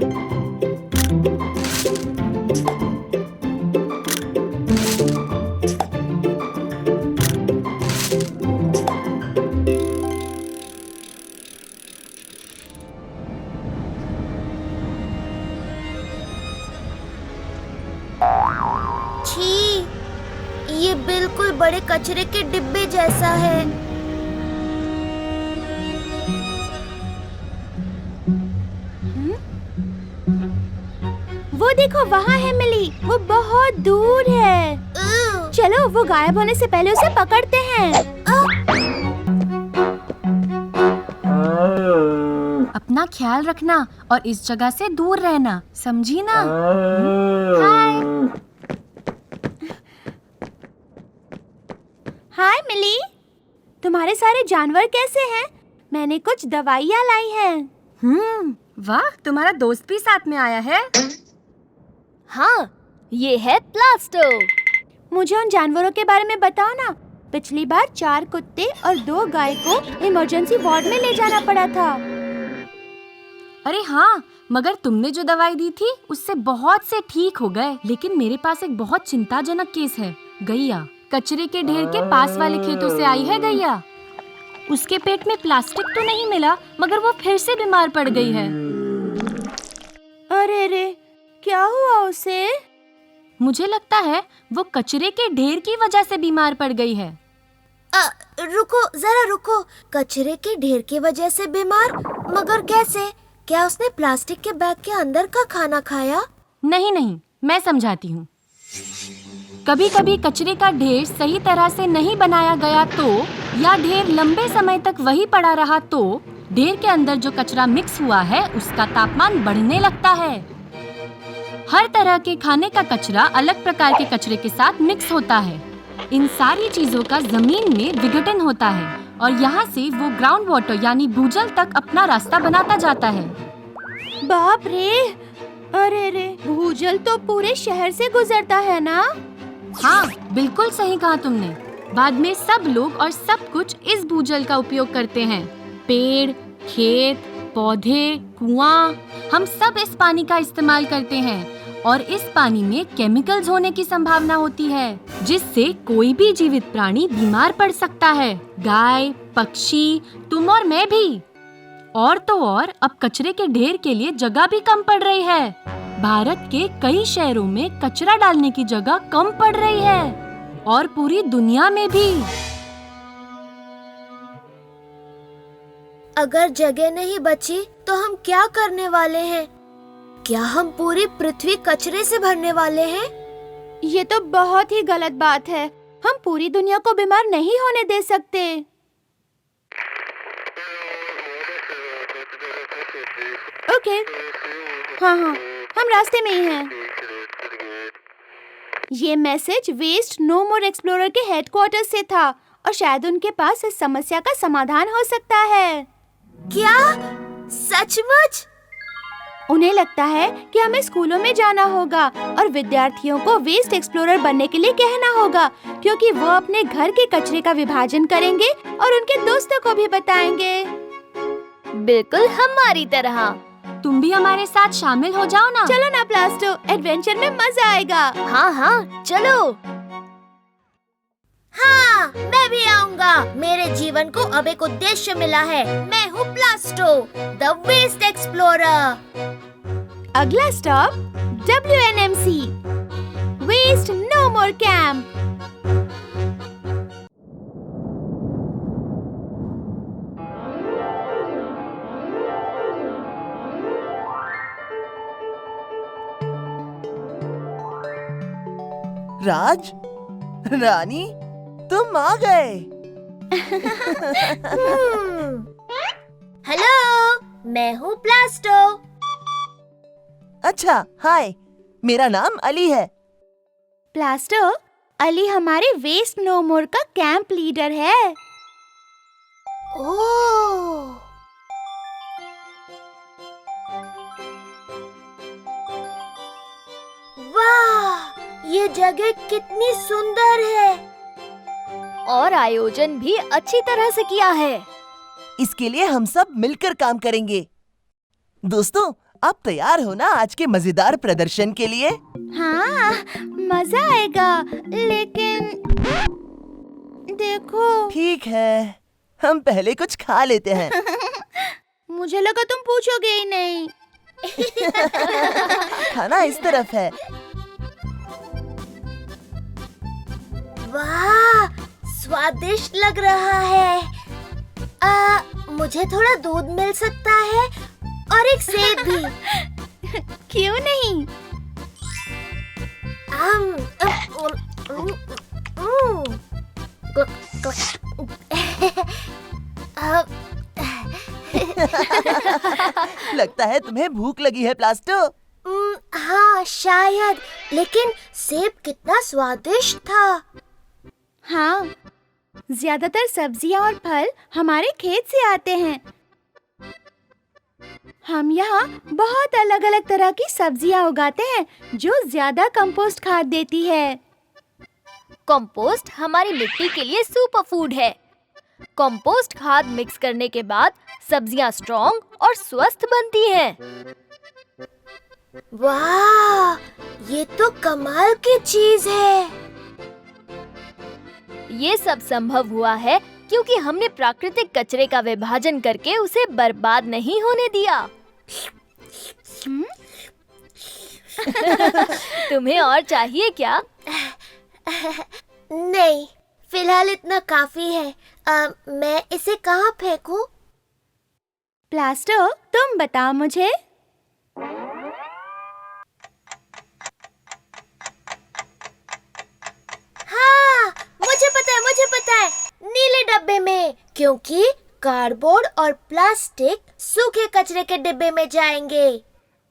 छी, ये बिल्कुल बड़े कचरे के डिब्बे जैसा है। वो देखो, वहाँ है मिली। वो बहुत दूर है। चलो, वो गायब होने से पहले उसे पकड़ते हैं। अपना ख्याल रखना और इस जगह से दूर रहना, समझी ना? हाय। हाय मिली, तुम्हारे सारे जानवर कैसे हैं? मैंने कुछ दवाइयाँ लाई हैं। वाह, तुम्हारा दोस्त भी साथ में आया है। हाँ, ये है प्लास्टो। मुझे उन जानवरों के बारे में बताओ ना। पिछली बार 4 कुत्ते और 2 गाय को इमरजेंसी वार्ड में ले जाना पड़ा था। अरे हाँ, मगर तुमने जो दवाई दी थी उससे बहुत से ठीक हो गए। लेकिन मेरे पास एक बहुत चिंताजनक केस है। गैया कचरे के ढेर के पास वाले खेतों से आई है। गैया, उसके पेट में प्लास्टिक तो नहीं मिला, मगर वो फिर से बीमार पड़ गई है। अरे रे, क्या हुआ उसे? मुझे लगता है वो कचरे के ढेर की वजह से बीमार पड़ गई है। रुको, जरा रुको। कचरे के ढेर की वजह से बीमार? मगर कैसे? क्या उसने प्लास्टिक के बैग के अंदर का खाना खाया? नहीं, मैं समझाती हूँ। कभी कभी कचरे का ढेर सही तरह से नहीं बनाया गया तो, या ढेर लंबे समय तक वही पड़ा रहा तो, ढेर के अंदर जो कचरा मिक्स हुआ है उसका तापमान बढ़ने लगता है। हर तरह के खाने का कचरा अलग प्रकार के कचरे के साथ मिक्स होता है। इन सारी चीजों का जमीन में विघटन होता है और यहाँ से वो ग्राउंड वाटर यानी भूजल तक अपना रास्ता बनाता जाता है। बाप रे! अरे रे, भूजल तो पूरे शहर से गुजरता है ना? हाँ, बिल्कुल सही कहा तुमने। बाद में सब लोग और सब कुछ इस भूजल का उपयोग करते हैं। पेड़, खेत, पौधे, कुआं, हम सब इस पानी का इस्तेमाल करते हैं और इस पानी में केमिकल्स होने की संभावना होती है, जिससे कोई भी जीवित प्राणी बीमार पड़ सकता है। गाय, पक्षी, तुम और मैं भी। और तो और, अब कचरे के ढेर के लिए जगह भी कम पड़ रही है। भारत के कई शहरों में कचरा डालने की जगह कम पड़ रही है और पूरी दुनिया में भी। अगर जगह नहीं बची तो हम क्या करने वाले हैं? क्या हम पूरी पृथ्वी कचरे से भरने वाले हैं? ये तो बहुत ही गलत बात है। हम पूरी दुनिया को बीमार नहीं होने दे सकते। ओके, हाँ, हम रास्ते में ही हैं। ये मैसेज वेस्ट नो मोर एक्सप्लोरर के हेडक्वार्टर्स से था और शायद उनके पास इस समस्या का समाधान हो सकता है। क्या? सचमुच? उन्हें लगता है कि हमें स्कूलों में जाना होगा और विद्यार्थियों को वेस्ट एक्सप्लोरर बनने के लिए कहना होगा, क्योंकि वो अपने घर के कचरे का विभाजन करेंगे और उनके दोस्तों को भी बताएंगे। बिल्कुल हमारी तरह। तुम भी हमारे साथ शामिल हो जाओ ना। चलो ना प्लास्टो, एडवेंचर में मजा आएगा। हाँ, चलो। हाँ, मैं भी आऊँगा। मेरे जीवन को अब एक उद्देश्य मिला है। मैं हूँ प्लास्टो, द वेस्ट एक्सप्लोरर। अगला स्टॉप WNMC, वेस्ट नो मोर कैंप। राज, रानी, तुम आ गए। हेलो, मैं हूँ प्लास्टो। अच्छा, हाय, मेरा नाम अली है। प्लास्टो, अली हमारे वेस्ट नो मोर का कैंप लीडर है। ओह, वाह, ये जगह कितनी सुंदर है और आयोजन भी अच्छी तरह से किया है। इसके लिए हम सब मिलकर काम करेंगे। दोस्तों, आप तैयार हो ना आज के मजेदार प्रदर्शन के लिए? हाँ, मजा आएगा, लेकिन देखो। ठीक है, हम पहले कुछ खा लेते हैं। मुझे लगा तुम पूछोगे ही नहीं। खाना इस तरफ है। वाह, स्वादिष्ट लग रहा है। मुझे थोड़ा दूध मिल सकता है और एक सेब भी। क्यों नहीं? लगता है तुम्हें भूख लगी है प्लास्टो। हाँ शायद, लेकिन सेब कितना स्वादिष्ट था। हाँ, ज्यादातर सब्जियां और फल हमारे खेत से आते हैं। हम यहाँ बहुत अलग-अलग तरह की सब्जियां उगाते हैं जो ज्यादा कंपोस्ट खाद देती है। कंपोस्ट हमारी मिट्टी के लिए सुपर फूड है। कंपोस्ट खाद मिक्स करने के बाद सब्जियां स्ट्रॉन्ग और स्वस्थ बनती हैं। वाह, ये तो कमाल की चीज है। ये सब संभव हुआ है क्योंकि हमने प्राकृतिक कचरे का विभाजन करके उसे बर्बाद नहीं होने दिया। तुम्हें और चाहिए क्या? नहीं, फिलहाल इतना काफी है। मैं इसे कहाँ फेंकूं? प्लास्टो, तुम बताओ मुझे। हाँ, मुझे पता है, नीले डब्बे में, क्योंकि कार्डबोर्ड और प्लास्टिक सूखे कचरे के डिब्बे में जाएंगे।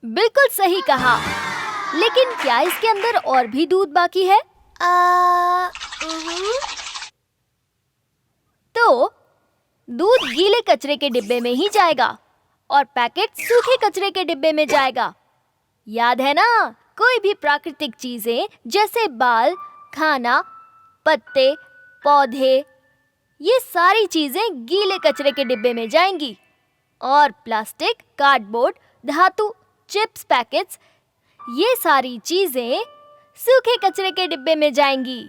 बिल्कुल सही कहा। लेकिन क्या इसके अंदर और भी दूध बाकी है? तो दूध गीले कचरे के डिब्बे में ही जाएगा और पैकेट सूखे कचरे के डिब्बे में जाएगा। याद है ना, कोई भी प्राकृतिक चीजें जैसे बाल, खाना, पत्ते, पौधे, ये सारी चीजें गीले कचरे के डिब्बे में जाएंगी और प्लास्टिक, कार्डबोर्ड, धातु, चिप्स पैकेट्स, ये सारी चीजें सूखे कचरे के डिब्बे में जाएंगी।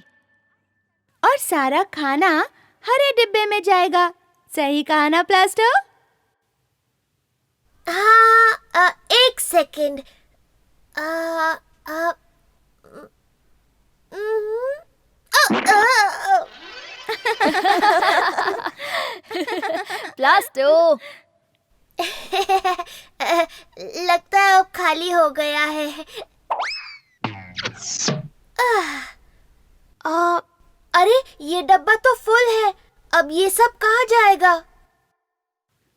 और सारा खाना हरे डिब्बे में जाएगा। सही कहा ना प्लास्टो? हाँ, एक सेकंड। प्लास्टो, लगता है अब खाली हो गया है। अरे, ये डब्बा तो फुल है। अब ये सब कहाँ जाएगा?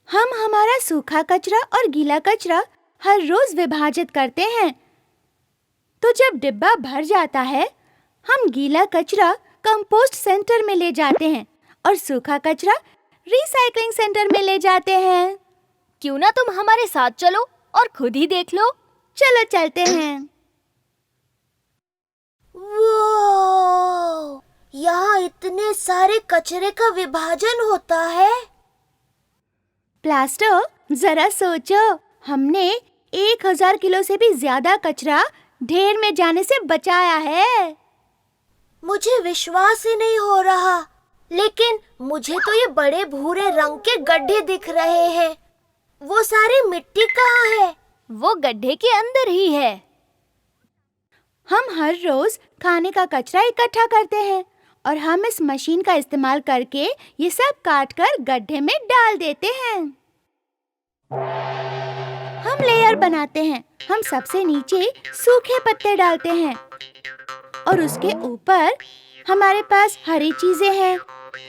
हम हमारा सूखा कचरा और गीला कचरा हर रोज विभाजित करते हैं। तो जब डिब्बा भर जाता है, हम गीला कचरा कंपोस्ट सेंटर में ले जाते हैं और सूखा कचरा रिसाइकलिंग सेंटर में ले जाते हैं। क्यों ना तुम हमारे साथ चलो और खुद ही देख लो। चलो चलते हैं। वो, यहाँ इतने सारे कचरे का विभाजन होता है। प्लास्टो, जरा सोचो, हमने 1000 किलो से भी ज्यादा कचरा ढेर में जाने से बचाया है। मुझे विश्वास ही नहीं हो रहा, लेकिन मुझे तो ये बड़े भूरे रंग के गड्ढे दिख रहे हैं। वो सारी मिट्टी कहाँ है? वो गड्ढे के अंदर ही है। हम हर रोज खाने का कचरा इकट्ठा करते हैं और हम इस मशीन का इस्तेमाल करके ये सब काटकर गड्ढे में डाल देते हैं। हम लेयर बनाते हैं। हम सबसे नीचे सूखे पत्ते डालते हैं और उसके ऊपर हमारे पास हरी चीजें हैं,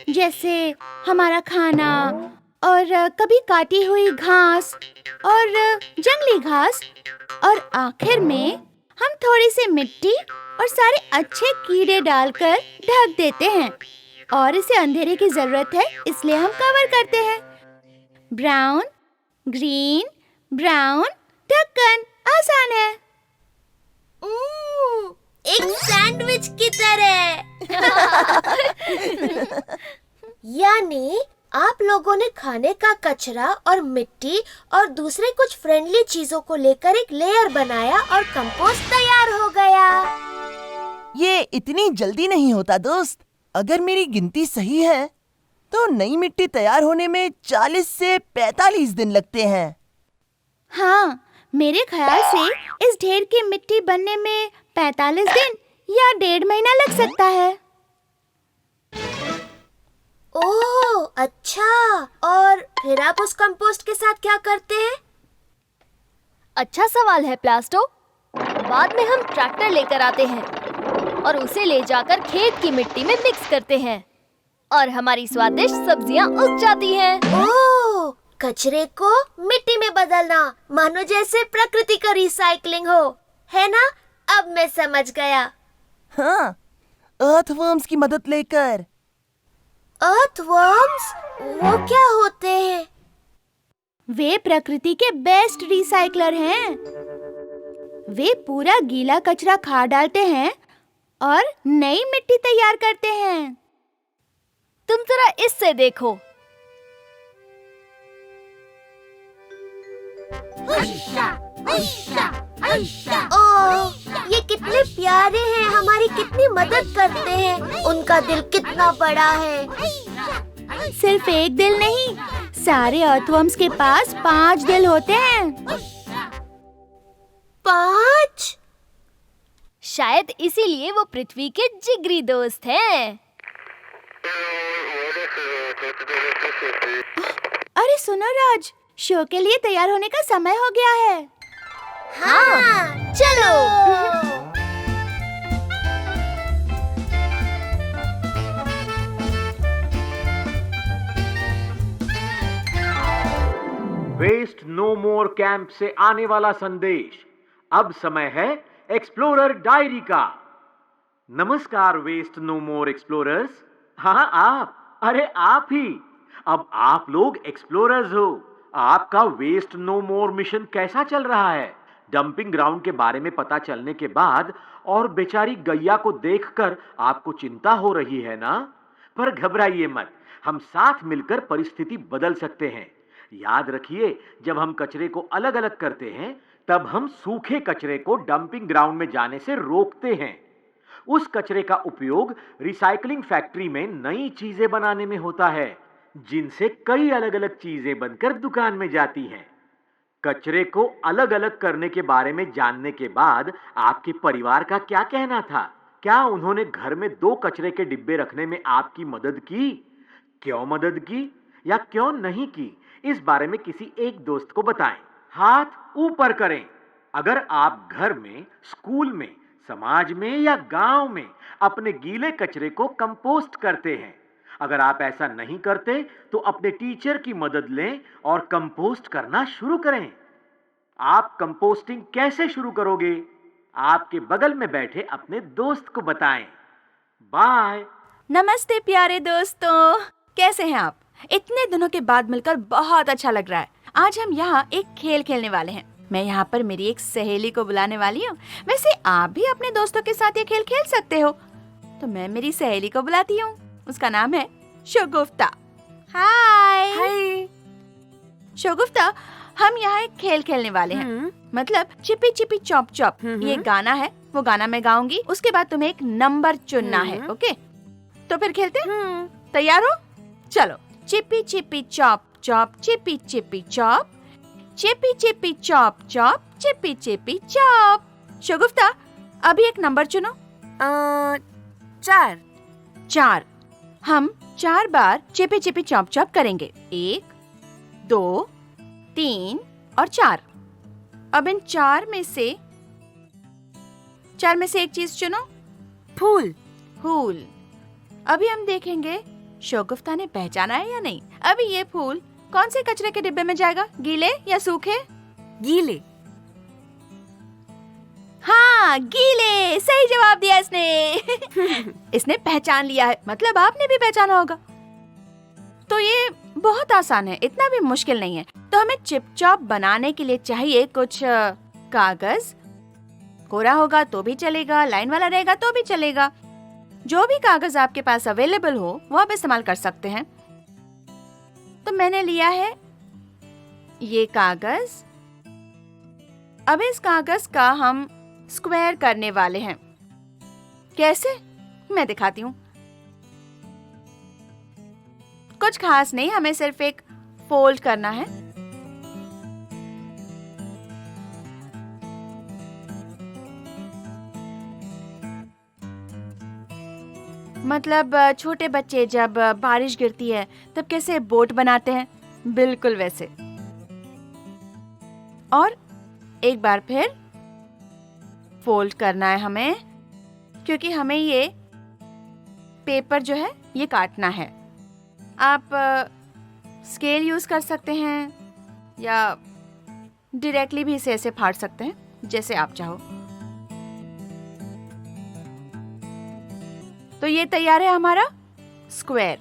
जैसे हमारा खाना और कभी काटी हुई घास और जंगली घास, और आखिर में हम थोड़ी सी मिट्टी और सारे अच्छे कीड़े डालकर ढक देते हैं। और इसे अंधेरे की जरूरत है, इसलिए हम कवर करते हैं। ब्राउन, ग्रीन, ब्राउन, ढक्कन। आसान है। एक सैंडविच की तरह। यानी आप लोगों ने खाने का कचरा और मिट्टी और दूसरे कुछ फ्रेंडली चीजों को लेकर एक लेयर बनाया और कंपोस्ट तैयार हो गया। ये इतनी जल्दी नहीं होता दोस्त। अगर मेरी गिनती सही है तो नई मिट्टी तैयार होने में 40 से 45 दिन लगते हैं। हाँ, मेरे ख्याल से इस ढेर की मिट्टी बनने में 45 दिन या 1.5 महीना लग सकता है। ओह, अच्छा। और फिर आप उस कंपोस्ट के साथ क्या करते हैं? अच्छा सवाल है प्लास्टो। बाद में हम ट्रैक्टर लेकर आते हैं और उसे ले जाकर खेत की मिट्टी में मिक्स करते हैं और हमारी स्वादिष्ट सब्जियां उग जाती हैं। ओह, कचरे को मिट्टी में बदलना, मानो जैसे प्रकृति का रिसाइकलिंग हो, है ना? अब मैं समझ गया। हाँ, अर्थवर्म्स की मदद लेकर। अर्थवर्म्स? वो क्या होते हैं? वे प्रकृति के बेस्ट रिसाइकलर हैं। वे पूरा गीला कचरा खा डालते हैं और नई मिट्टी तैयार करते हैं। तुम जरा इससे देखो। ओह, ये कितने प्यारे हैं, हमारी कितनी मदद करते हैं। उनका दिल कितना बड़ा है। सिर्फ एक दिल नहीं, सारे अर्थवर्म्स के पास 5 दिल होते हैं। 5? शायद इसीलिए वो पृथ्वी के जिगरी दोस्त हैं। अरे सुनो राज, शो के लिए तैयार होने का समय हो गया है। हाँ, चलो। वेस्ट नो मोर कैंप से आने वाला संदेश। अब समय है एक्सप्लोरर डायरी का। नमस्कार वेस्ट नो मोर एक्सप्लोरर्स। हाँ, आप, अरे आप ही। अब आप लोग एक्सप्लोरर्स हो। आपका वेस्ट नो मोर मिशन कैसा चल रहा है? डंपिंग ग्राउंड के बारे में पता चलने के बाद और बेचारी गैया को देखकर आपको चिंता हो रही है ना? पर घबराइए मत, हम साथ मिलकर परिस्थिति बदल सकते हैं। याद रखिए, जब हम कचरे को अलग अलग करते हैं तब हम सूखे कचरे को डंपिंग ग्राउंड में जाने से रोकते हैं। उस कचरे का उपयोग रिसाइकलिंग फैक्ट्री में नई चीजें बनाने में होता है, जिनसे कई अलग अलग चीजें बनकर दुकान में जाती हैं। कचरे को अलग अलग करने के बारे में जानने के बाद आपके परिवार का क्या कहना था? क्या उन्होंने घर में 2 कचरे के डिब्बे रखने में आपकी मदद की? क्यों मदद की या क्यों नहीं की, इस बारे में किसी एक दोस्त को बताएं। हाथ ऊपर करें अगर आप घर में, स्कूल में, समाज में या गांव में अपने गीले कचरे को कंपोस्ट करते हैं। अगर आप ऐसा नहीं करते तो अपने टीचर की मदद लें और कंपोस्ट करना शुरू करें। आप कंपोस्टिंग कैसे शुरू करोगे? आपके बगल में बैठे अपने दोस्त को बताएं। बाय। नमस्ते प्यारे दोस्तों, कैसे हैं आप? इतने दिनों के बाद मिलकर बहुत अच्छा लग रहा है। आज हम यहाँ एक खेल खेलने वाले हैं। मैं यहाँ पर मेरी एक सहेली को बुलाने वाली हूँ। वैसे आप भी अपने दोस्तों के साथ ये खेल खेल सकते हो। तो मैं मेरी सहेली को बुलाती हूँ। उसका नाम है शगुफ्ता। हाय। शगुफ्ता, हम यहाँ एक खेल खेलने वाले हैं। मतलब चिपी चिपी चॉप चॉप। ये गाना है, वो गाना मैं गाऊंगी, उसके बाद तुम्हें एक नंबर चुनना है। ओके, तो फिर खेलते हैं। तैयार हो? चलो। Chippy chippy chop chop, chippy chippy chop, chippy chippy chop chop, chippy chippy chop. Shagufta, अभी एक नंबर चुनो। 4। 4। हम 4 बार चिपी चिपी चॉप चॉप करेंगे। 1, 2, 3 और 4। अब इन 4 में से एक चीज चुनो। फूल। फूल। अभी हम देखेंगे शगुफ्ता ने पहचाना है या नहीं। अभी ये फूल कौन से कचरे के डिब्बे में जाएगा, गीले या सूखे? गीले। हाँ, गीले। सही जवाब दिया इसने। इसने पहचान लिया है, मतलब आपने भी पहचाना होगा। तो ये बहुत आसान है, इतना भी मुश्किल नहीं है। तो हमें चिप चॉप बनाने के लिए चाहिए कुछ कागज। कोरा होगा तो भी चलेगा, लाइन वाला रहेगा तो भी चलेगा। जो भी कागज आपके पास अवेलेबल हो वो आप इस्तेमाल कर सकते हैं। तो मैंने लिया है ये कागज। अब इस कागज का हम स्क्वायर करने वाले हैं। कैसे? मैं दिखाती हूँ। कुछ खास नहीं, हमें सिर्फ एक फोल्ड करना है। मतलब छोटे बच्चे जब बारिश गिरती है तब कैसे बोट बनाते हैं, बिल्कुल वैसे। और एक बार फिर फोल्ड करना है हमें, क्योंकि हमें ये पेपर जो है ये काटना है। आप स्केल यूज कर सकते हैं या डायरेक्टली भी इसे ऐसे फाड़ सकते हैं, जैसे आप चाहो। तो ये तैयार है हमारा स्क्वायर।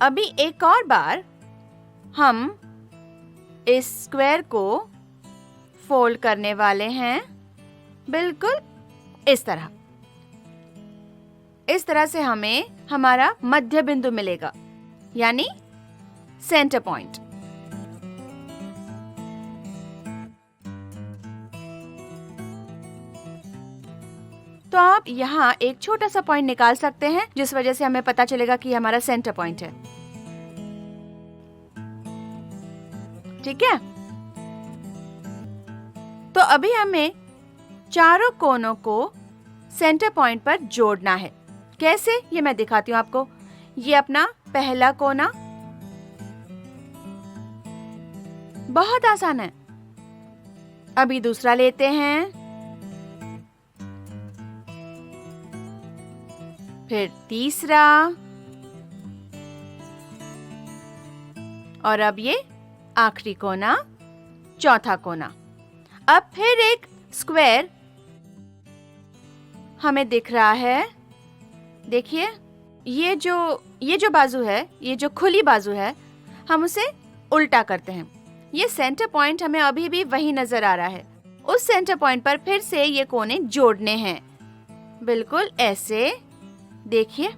अभी एक और बार हम इस स्क्वायर को फोल्ड करने वाले हैं, बिल्कुल इस तरह। इस तरह से हमें हमारा मध्य बिंदु मिलेगा, यानी सेंटर पॉइंट। तो आप यहाँ एक छोटा सा पॉइंट निकाल सकते हैं, जिस वजह से हमें पता चलेगा कि हमारा सेंटर पॉइंट है। ठीक है? तो अभी हमें चारों कोनों को सेंटर पॉइंट पर जोड़ना है। कैसे, ये मैं दिखाती हूँ आपको। ये अपना पहला कोना, बहुत आसान है। अभी दूसरा लेते हैं, फिर तीसरा, और अब ये आखिरी कोना, चौथा कोना। अब फिर एक स्क्वायर हमें दिख रहा है। देखिए, ये जो बाजू है, ये जो खुली बाजू है, हम उसे उल्टा करते हैं। ये सेंटर पॉइंट हमें अभी भी वही नजर आ रहा है। उस सेंटर पॉइंट पर फिर से ये कोने जोड़ने हैं, बिल्कुल ऐसे। देखिए,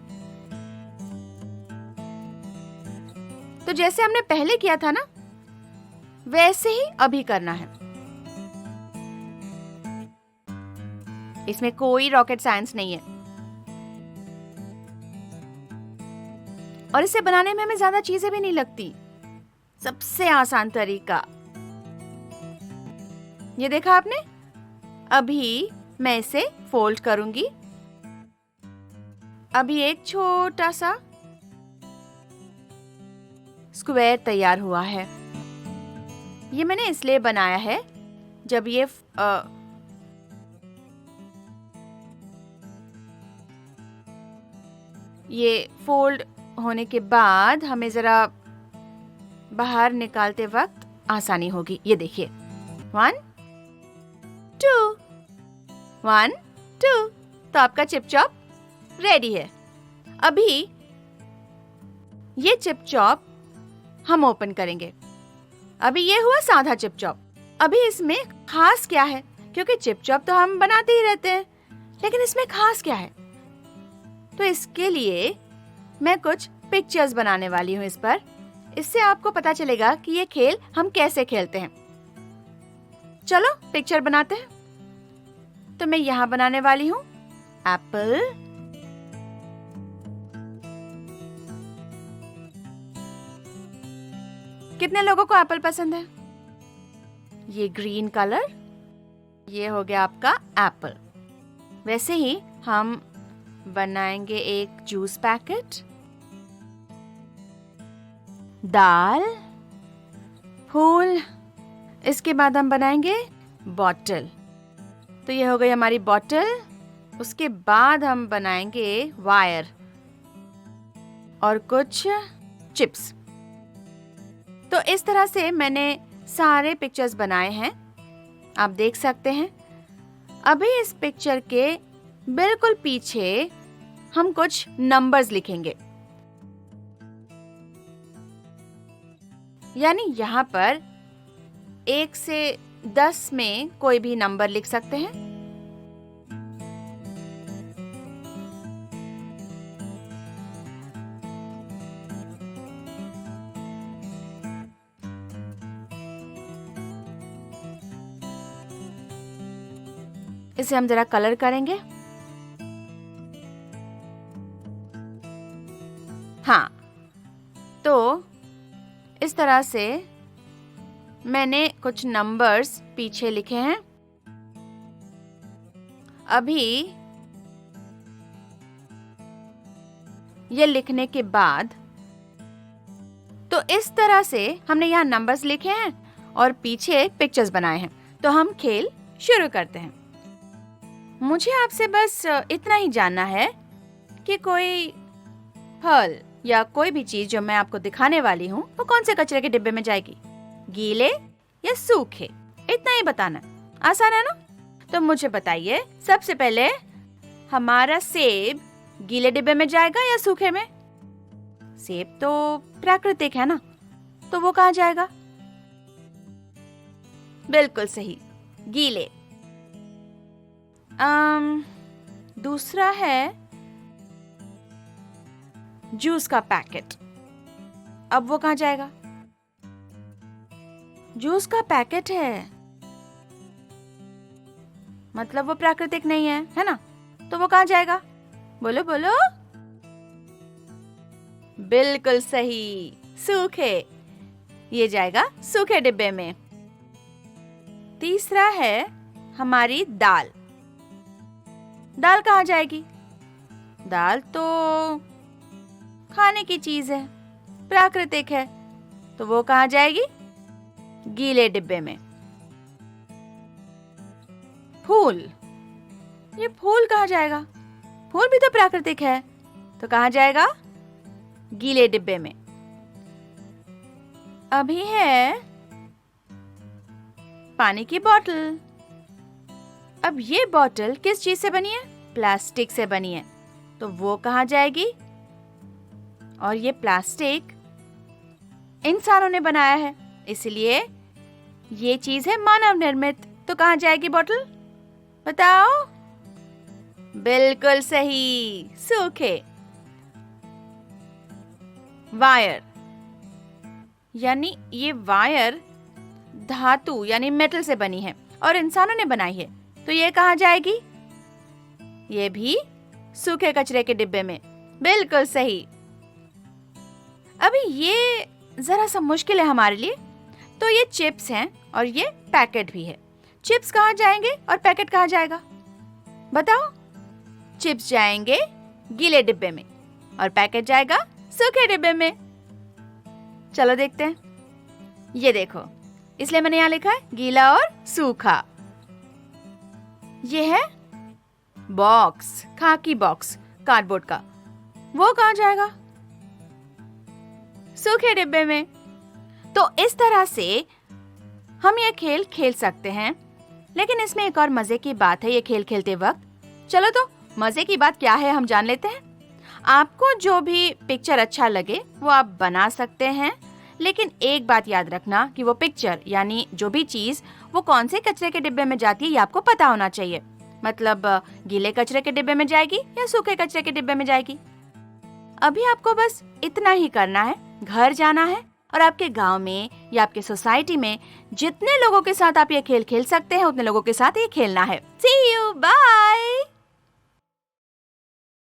तो जैसे हमने पहले किया था ना, वैसे ही अभी करना है। इसमें कोई रॉकेट साइंस नहीं है, और इसे बनाने में हमें ज्यादा चीजें भी नहीं लगती। सबसे आसान तरीका, ये देखा आपने। अभी मैं इसे फोल्ड करूंगी। अभी एक छोटा सा स्क्वायर तैयार हुआ है। ये मैंने इसलिए बनाया है, जब ये फोल्ड होने के बाद हमें जरा बाहर निकालते वक्त आसानी होगी। ये देखिए, 1 2 1 2, तो आपका चिप चॉप रेडी है। अभी ये चिप चॉप हम ओपन करेंगे। अभी ये हुआ साधा चिप चॉप। अभी इसमें खास क्या है, क्योंकि चिप चॉप तो हम बनाते ही रहते हैं, लेकिन इसमें खास क्या है? तो इसके लिए मैं कुछ पिक्चर्स बनाने वाली हूँ इस पर। इससे आपको पता चलेगा कि ये खेल हम कैसे खेलते हैं। चलो पिक्चर बनाते हैं। तो मैं यहाँ बनाने वाली हूँ एप्पल, कितने लोगों को एप्पल पसंद है? ये ग्रीन कलर, ये हो गया आपका एप्पल। वैसे ही हम बनाएंगे एक जूस पैकेट, दाल, फूल। इसके बाद हम बनाएंगे बॉटल। तो ये हो गई हमारी बॉटल। उसके बाद हम बनाएंगे वायर और कुछ चिप्स। तो इस तरह से मैंने सारे पिक्चर्स बनाए हैं, आप देख सकते हैं। अभी इस पिक्चर के बिल्कुल पीछे हम कुछ नंबर्स लिखेंगे, यानी यहाँ पर 1 से 10 में कोई भी नंबर लिख सकते हैं। इसे हम जरा कलर करेंगे। हाँ, तो इस तरह से मैंने कुछ नंबर्स पीछे लिखे हैं। अभी ये लिखने के बाद तो इस तरह से हमने यहाँ नंबर्स लिखे हैं और पीछे पिक्चर्स बनाए हैं। तो हम खेल शुरू करते हैं। मुझे आपसे बस इतना ही जानना है कि कोई फल या कोई भी चीज जो मैं आपको दिखाने वाली हूँ वो कौन से कचरे के डिब्बे में जाएगी, गीले या सूखे, इतना ही बताना। आसान है ना? तो मुझे बताइए, सबसे पहले हमारा सेब गीले डिब्बे में जाएगा या सूखे में? सेब तो प्राकृतिक है ना, तो वो कहाँ जाएगा? बिल्कुल सही, गीले। दूसरा है जूस का पैकेट। अब वो कहाँ जाएगा? जूस का पैकेट है, मतलब वो प्राकृतिक नहीं है ना? तो वो कहाँ जाएगा? बोलो बोलो। बिल्कुल सही, सूखे। ये जाएगा सूखे डिब्बे में। तीसरा है हमारी दाल। दाल कहाँ जाएगी? दाल तो खाने की चीज है, प्राकृतिक है, तो वो कहाँ जाएगी? गीले डिब्बे में। फूल, ये फूल कहाँ जाएगा? फूल भी तो प्राकृतिक है, तो कहाँ जाएगा? गीले डिब्बे में। अभी है पानी की बोतल। अब ये बोतल किस चीज से बनी है? प्लास्टिक से बनी है, तो वो कहाँ जाएगी? और ये प्लास्टिक इंसानों ने बनाया है, इसलिए ये चीज है मानव निर्मित, तो कहाँ जाएगी बोतल? बताओ। बिल्कुल सही, सूखे। वायर, यानी ये वायर धातु यानी मेटल से बनी है और इंसानों ने बनाई है, तो ये कहाँ जाएगी? ये भी सूखे कचरे के डिब्बे में। बिल्कुल सही। अभी ये जरा सा मुश्किल है हमारे लिए। तो ये चिप्स हैं और ये पैकेट भी है। चिप्स कहाँ जाएंगे और पैकेट कहाँ जाएगा? बताओ। चिप्स जाएंगे गीले डिब्बे में और पैकेट जाएगा सूखे डिब्बे में। चलो देखते हैं। ये देखो, इसलिए मैंने यहाँ लिखा है गीला और सूखा। ये है बॉक्स, खाकी बॉक्स कार्डबोर्ड का, वो कहाँ जाएगा? सूखे डिब्बे में। तो इस तरह से हम ये खेल खेल सकते हैं, लेकिन इसमें एक और मजे की बात है ये खेल खेलते वक्त। चलो तो मजे की बात क्या है हम जान लेते हैं। आपको जो भी पिक्चर अच्छा लगे वो आप बना सकते हैं, लेकिन एक बात याद रखना कि वो पिक्चर यानी जो भी चीज वो कौन से कचरे के डिब्बे में जाती है ये आपको पता होना चाहिए। मतलब गीले कचरे के डिब्बे में जाएगी या सूखे कचरे के डिब्बे में जाएगी। अभी आपको बस इतना ही करना है, घर जाना है और आपके गांव में या आपके सोसाइटी में जितने लोगों के साथ आप ये खेल खेल सकते हैं उतने लोगों के साथ ये खेलना है। See you, bye!